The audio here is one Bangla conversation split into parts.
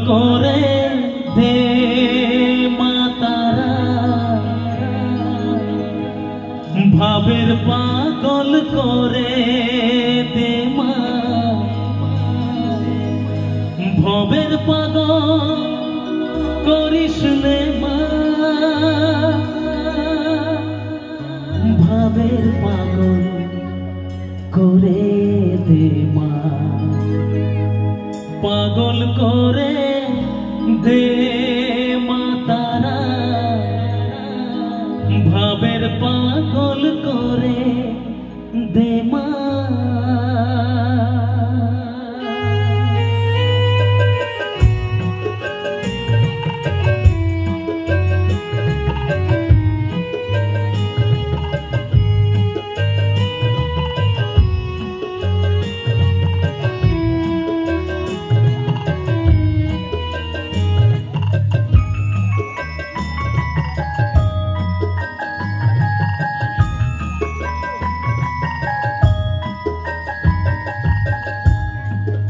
করে দে মা তারা, ভাবের পাগল করে দে মা, ভবের পাগল করিস নে মা, ভাবের পাগল করে দে মা, পাগল করে দে মা তারা, ভাবের পাগল করে দে মা।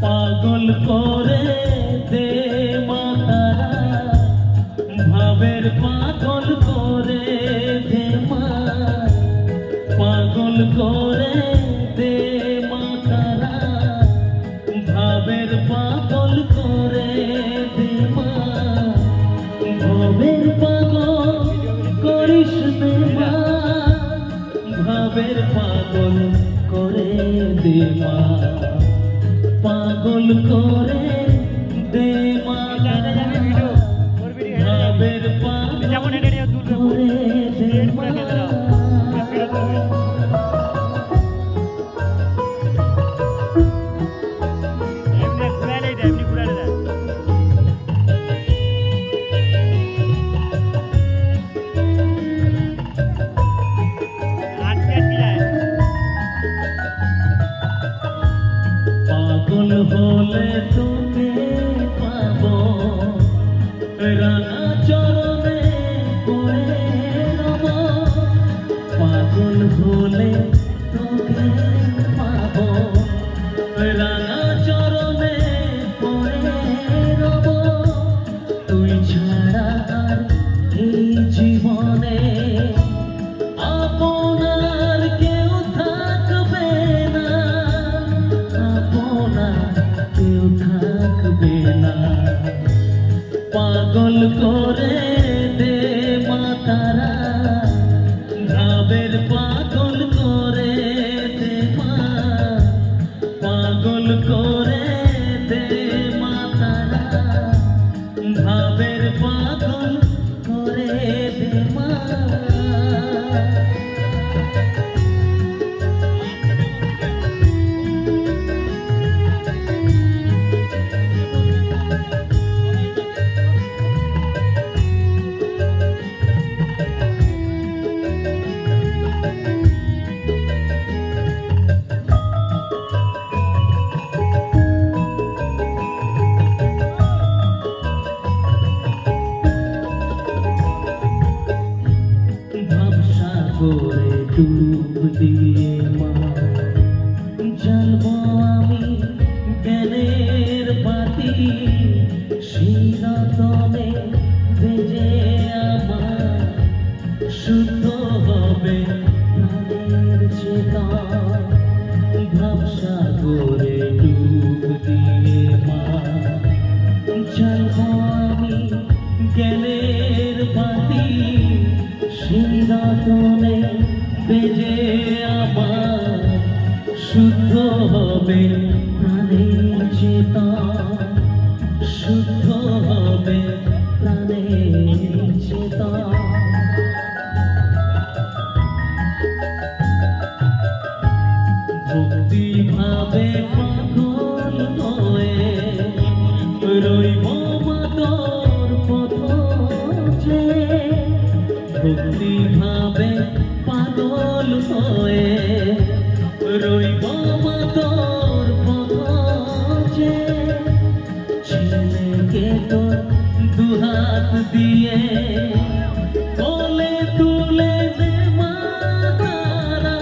পাগল করে দে মা তারা, ভাবের পাগল করে দে মা, পাগল করে দে মা তারা, ভাবের পাগল করে দে মা, ভবের পাগল করিস নে মা, ভাবের পাগল করে দে মা, পাগল করে দে মা তারা, ভাবের পাগল করে দে মা। পাগল হলে তোকে পাবো, রানা চরণে পড়ে রব, পাগল হলে তোকে পাবো, রানা চরণে পড়ে রব, তুই ছাড়া আর এই জীবনে আপনার কেউ থাকবে না, কেউ থাকবে না, পাগল করে দে মা তারা, ভাবের পাগল করে দে মা, পাগল করে দে মা তারা, ভাবের পাগল করে দে মা। করে ডুব দিয়ে মা, জ্বালবো আমি জ্ঞানের বাতি, সেই রতনে বেজে আমার শুদ্ধ হবে প্রাণের চেতন, ভাবসাগরে ডুব দিয়ে মা, জ্বালবো আমি জ্ঞানের বাতি, সেই রতনে বেজে আমার শুদ্ধ হবে প্রাণের চেতন, শুদ্ধ হবে প্রাণের চেতন। ভক্তি ভাবে পাগল হয়ে রইব মা তোর পথ চেয়ে, ভক্তি ভাবে পাগল হয়ে রইব মা তোর পথ চেয়ে, ছেলেকে তোর দুহাত দিয়ে কোলে তুলে দে মা তারা,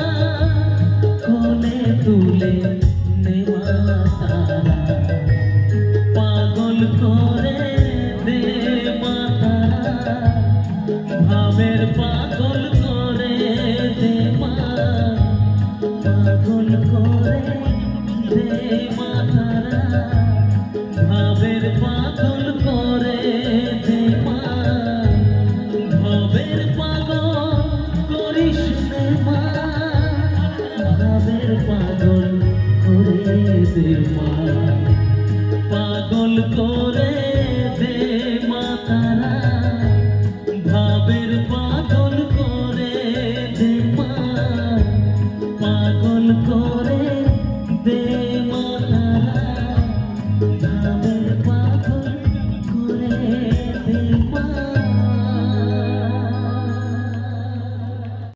কোলে তুলে নে মা তারা, পাগল করে করে দে মাতারা, ভাবের পাগল করে দে মা, ভাবের পাগল করিস নে মা, ভাবের পাগল করে দে মা, পাগল